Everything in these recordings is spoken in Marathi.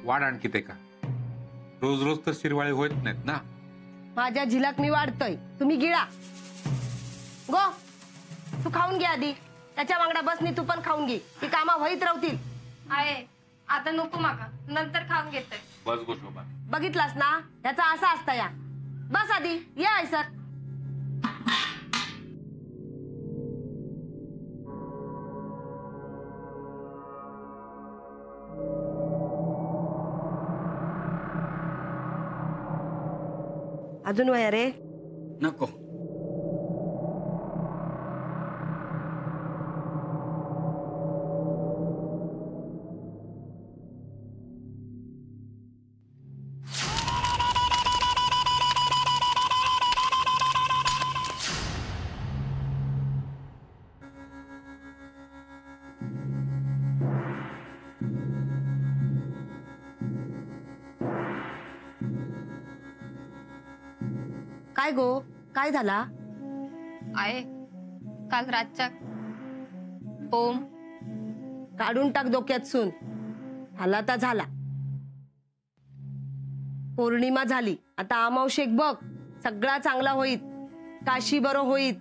वाढ आणखी ते का रोज रोज तर शिरवाळे होत नाहीत ना. माझ्या झिलकनी वाढतोय, तुम्ही गिळा. गो तू खाऊन घे आधी, त्याच्या वांगडा बसनी तू पण खाऊन घे, ती कामा होईत राहतील. आहे आता नको माका, नंतर खाऊन घेतोय. बस गो शोभा. बघितलास ना त्याचा असा असता या. बस आधी ये आहे सर. अजून वया रे. नको. काय गो काय झाला? आहे काल रातच्या ओम काढून टाक डोक्यात सून. झाला तर झाला. पौर्णिमा झाली आता अमावशेक बघ, सगळा चांगला होईत. काशी बरो होईत.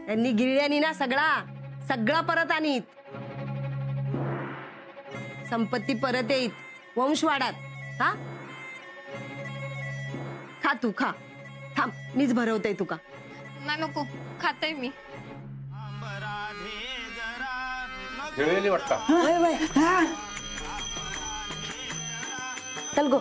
त्यांनी गिळल्यानी ना सगळा परत आणीत. संपत्ती परत येईत, वंश वाढात. हा खा तू खा. थांब मीच भरवते तुका. नाही नको, खाते मी. खेळलेली वाटतं. चल गो.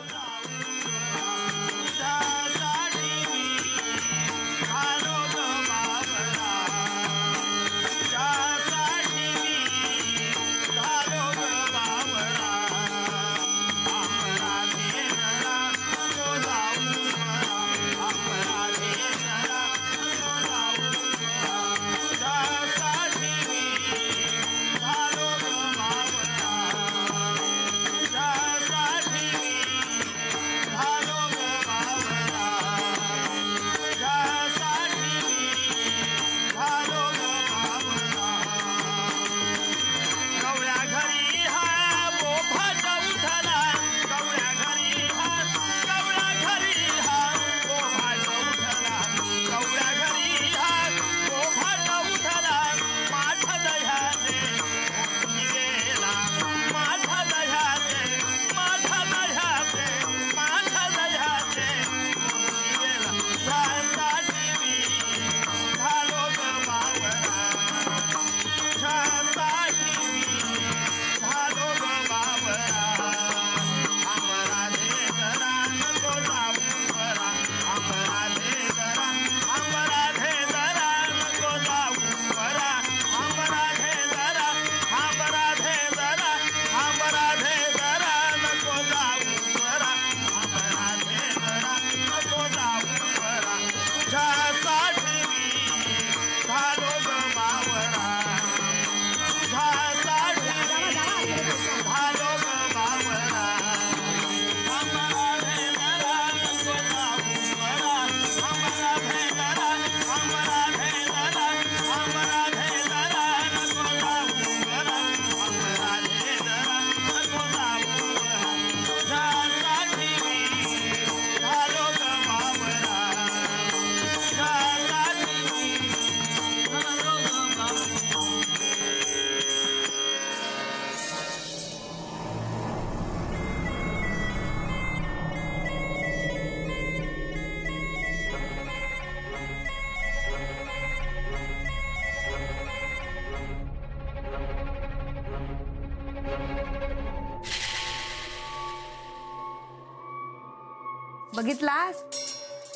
बघितलास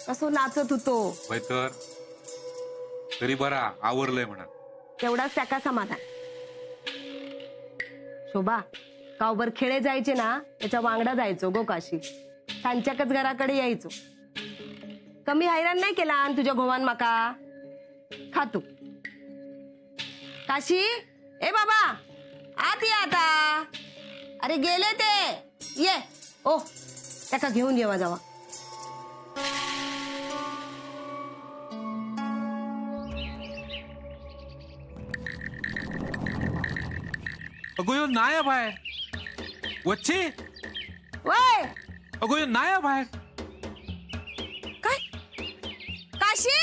कसो नाचत होतो. तर तरी बरा आवरलंय म्हणा. तेवढाच त्याका समाधान. शोभा गावभर खेळे जायचे ना त्याच्या वांगडा जायचो गो काशी. त्यांच्याकच घराकडे यायचो. कमी हैराण नाही केला तुझ्या घोवान माका. खातो काशी. ए बाबा आत ये आता. अरे गेले ते. ये ओ त्याका घेऊन येवा जावा. अगो यो नाही बाय. वच्छे वय अगो ह्यो नाही आहे बाहेर. काय काशी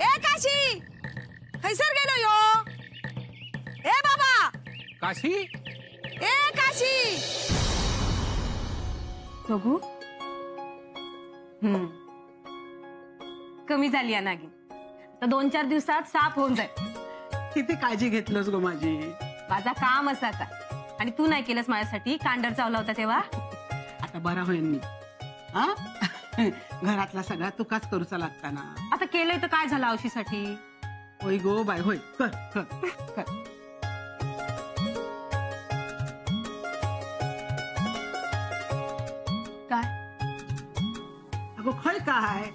ए काशी खैसर गेलो यो ए बाबा काशी ए काशी बघू कमी झाली आहे नागिन तर 2-4 दिवसात साफ होऊन जाईल. किती काळजी घेतलंस गो माझी. माझा काम असा का आणि तू नाही केलंस माझ्यासाठी कांडर चावला होता तेव्हा. आता बरा होईल मी. हा घरातला सगळा तुकाच करूचा लागता ना. आता केलंय तर काय झालं औशीसाठी. होय गो बाय होय कर कर कर. काय अगो खय काय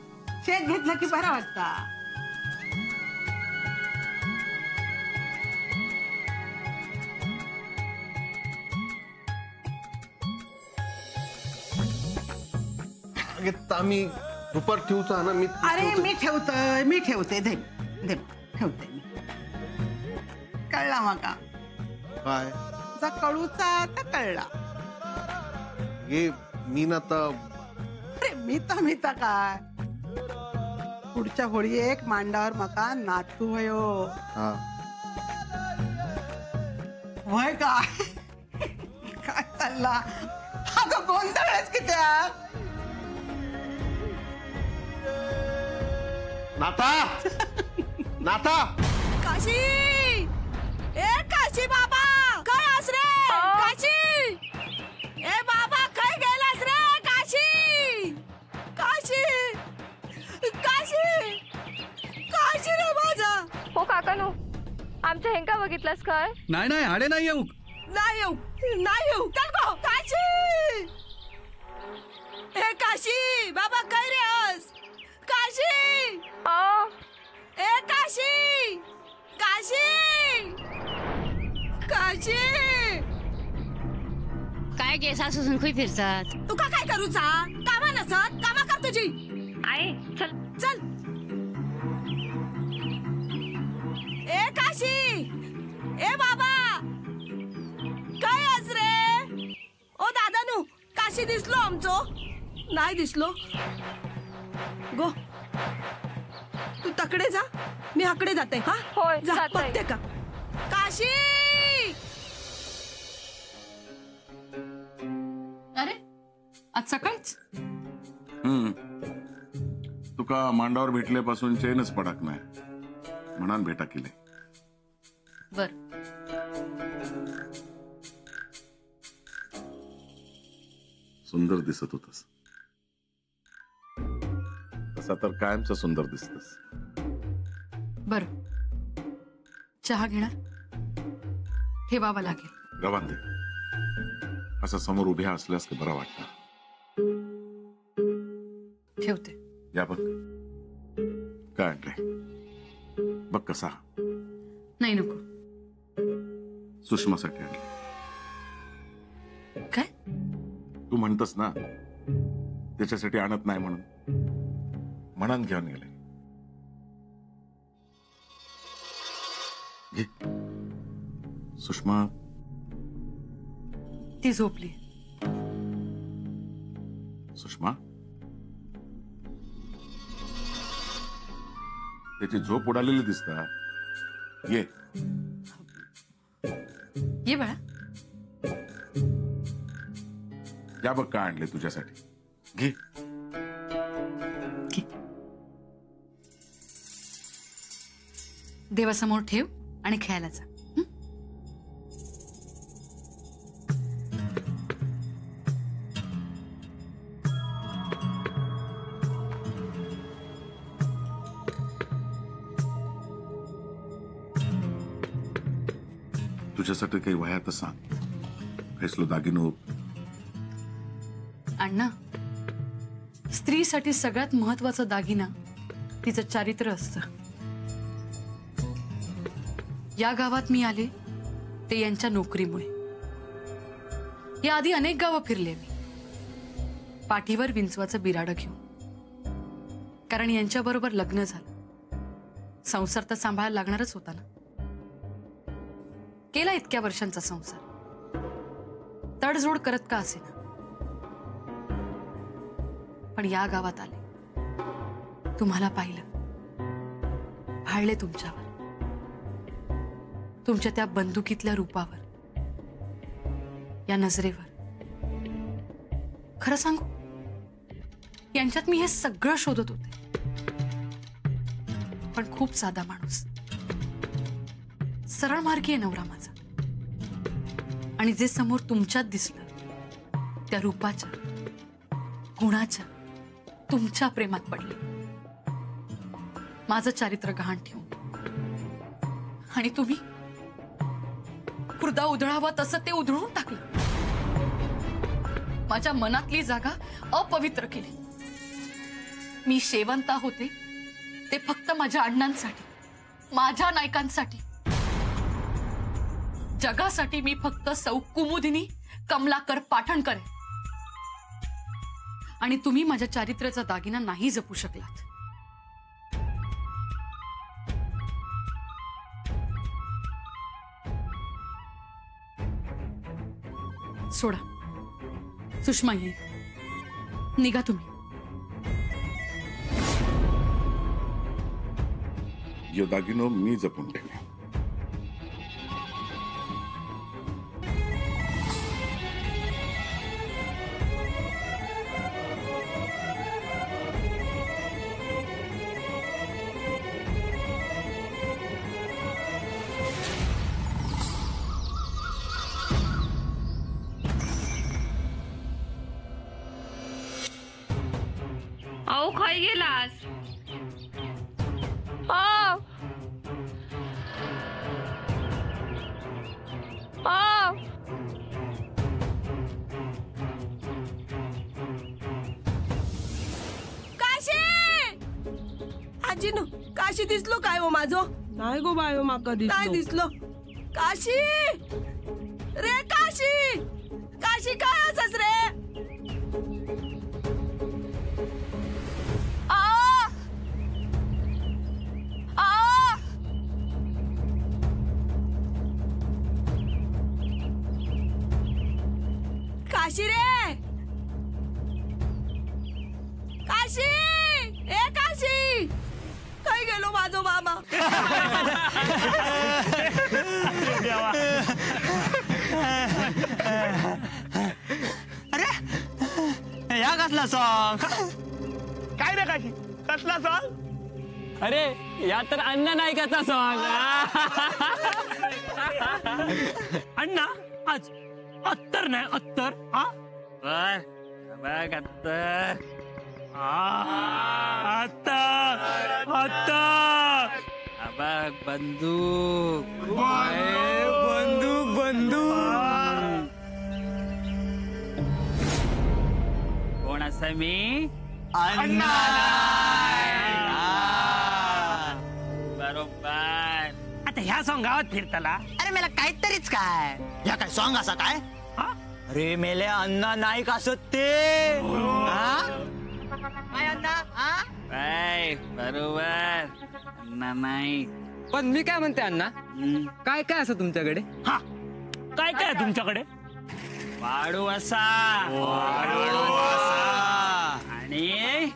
शेत घेतलं की बरा वाटता. आम्ही दुपार ठेवचा ना. मी अरे मी ठेवते दे दे ठेवते मी. कळला माका काय जा कळूचा तर कळला. हे मी ना आता अरे मिता काय पुढच्या होळी एक मांडावर मका नातू वयो. हा वय काय काय चालला अगं गोंधळच किती. नाता नाता काशी ए काशी बाबा काय आस रे काशी ए बाबा काय गेलास रे काशी काशी काशी काशी रे माझा. हो काकानू आमच्या हेंका बघितलास काय. नाही नाही आडे नाही येऊ. नाही येऊ चल गो काशी ए काशी बाबा काय रे आज काशी ए काशी काशी काशी काय गे सासू सुन खुई फिरतात. तुका काय करूचा कामा नसत कामा कर तुझी. आई चल चल ए काशी ए बाबा काय आज रे. ओ दादानू काशी दिसलो आमचो नाही दिसलो. गो तू तकडे जा मी हाकडे जाते. हा होय, जा जाते. बघते का काशी. अरे आज सकाळीच तुका मांडावर भेटल्यापासून चैनच पडाक नाही म्हणान भेटा केले. बर सुंदर दिसत होतस. तसा तर कायमचा सुंदर दिसतस. बर चहा घेणार ठेवावा लागेल. गवान दे असं समोर उभ्या असल्यास बरा वाटतं. ठेवते. या बघ काय आणलंय बघ कसा. नाही नको. सुषमासाठी आणले. काय तू म्हणतस ना त्याच्यासाठी आणत नाही म्हणून म्हणान घेऊन गेले. घे. सुषमा ती झोपली. सुषमा त्याची झोप उडालेली दिसता. ये ये बाळा. या बघ काय आणले तुझ्यासाठी. घे. देवासमोर ठेव आणि खेळायला जा. तुझ्यासाठी काही वयात सांग. फैसलो दागिनो. अण्णा स्त्रीसाठी सगळ्यात महत्वाचा दागिना तिचं चारित्र्य असतं. या गावात मी आले ते यांच्या नोकरीमुळे. या आधी अनेक गावं फिरले मी पाठीवर विंचवाचं बिराडं घेऊन. कारण यांच्या बरोबर लग्न झालं. संसार तर सांभाळायला लागणारच होता ना. केला इतक्या वर्षांचा संसार. तडजोड करत का असेना, पण या गावात आले, तुम्हाला पाहिलं, भाळले तुमच्यावर, तुमच्या त्या बंदुकीतल्या रूपावर, या नजरेवर. खरं सांगू, यांच्यात मी हे सगळं शोधत होते, पण खूप साधा माणूस, सरळ मार्गी आहे नवरा माझा. आणि जे समोर तुमच्यात दिसलं, त्या रूपाच्या, गुणाच्या, तुमच्या प्रेमात पडले. माझं चारित्र्य गहाण ठेवून. आणि तुम्ही हृदय उधळावं तसं ते उधळून टाकलं. माझ्या मनातली जागा अपवित्र केली. मी शेवंता होते ते फक्त माझ्या अण्णांसाठी, माझ्या नायकांसाठी. जगासाठी मी फक्त सौ कुमुदिनी कमलाकर पाठणकर आहे. आणि तुम्ही माझ्या चारित्र्याचा दागिना नाही जपू शकलात. सोडा, सुषमा ये, निघा तुम्ही. यो दागिनो मी जपून ठेवले. अहो खाई गेलास. काशी, आजीनो, काशी दिसलो काय हो माझो? नाही गो बायो माका काय दिसलो? काशी रे, काशी, काशी काय असस रे? काशी रे, काशी, ए काशी, काय गेलो माझो मामा? अरे या कसला सॉंग? काय रे काशी, कसला सॉंग? अरे या तर अण्णा नायकाचा सॉंग. अण्णा आज अत्तर नाही, अत्तर. हा बघ अत्तर, अत्तर, अत्तर. बघ बंदूक, बंदूक, बंदूक. कोण असं मी? अण्णा. बरोबर. आता ह्या सॉंग गावात फिरताला. अरे मला काहीतरीच काय, या काय सॉंग असा काय? अरे मेले अण्णा नाईक असत ते. बरोबर, अण्णा नाईक. पण मी काय म्हणते अण्णा, काय काय असं तुमच्याकडे? हा, काय काय तुमच्याकडे? वाढू असा, आणि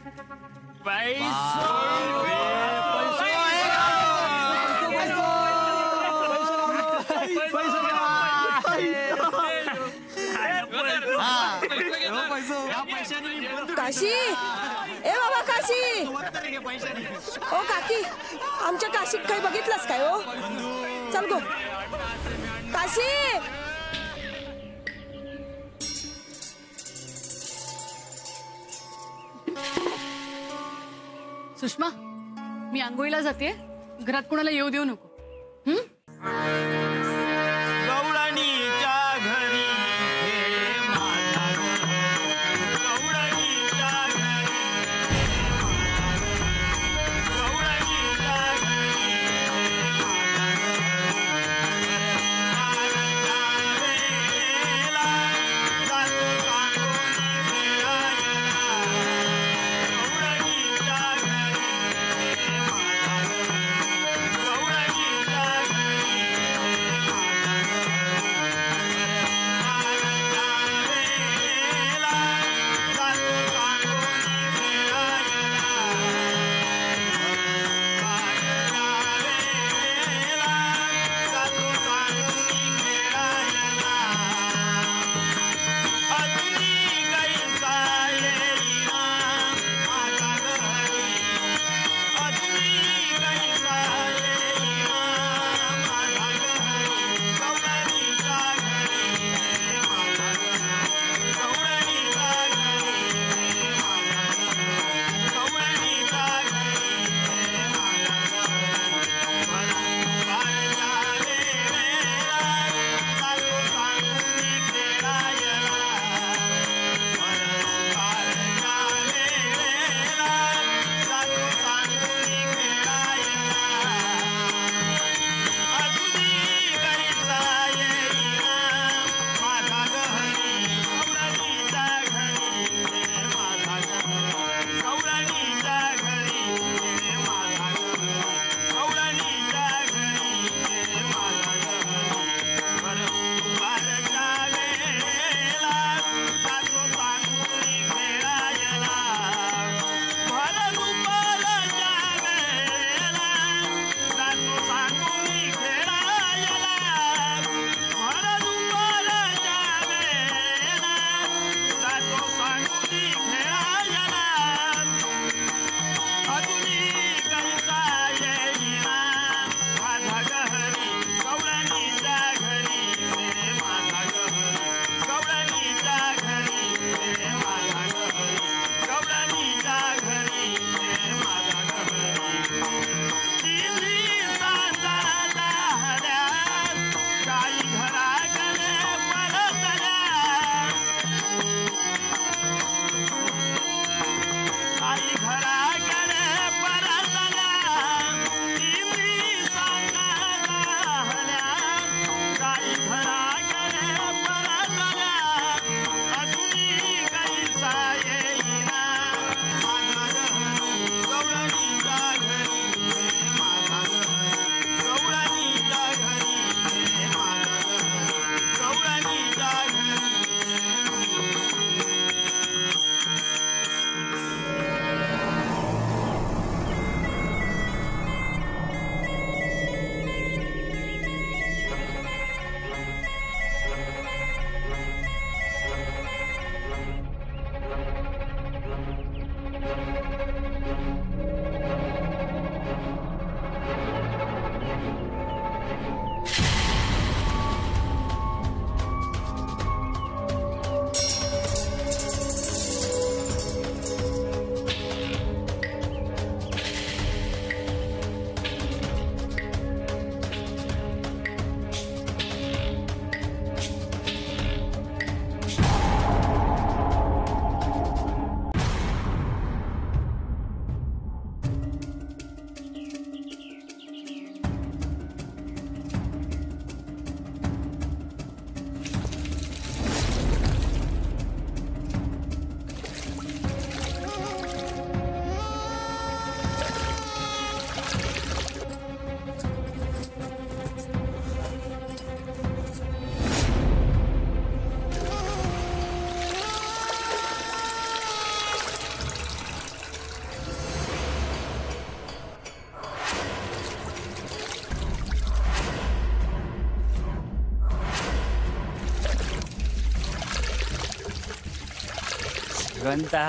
काशी, ए बाबा काशी, ओ काकी, आमच्या काशीत काही बघितलंस काय हो? चल गो काशी. सुषमा, मी आंघोळीला जाते, घरात कोणाला येऊ देऊ नको. गवळणीच्या घरी गवळणी गंता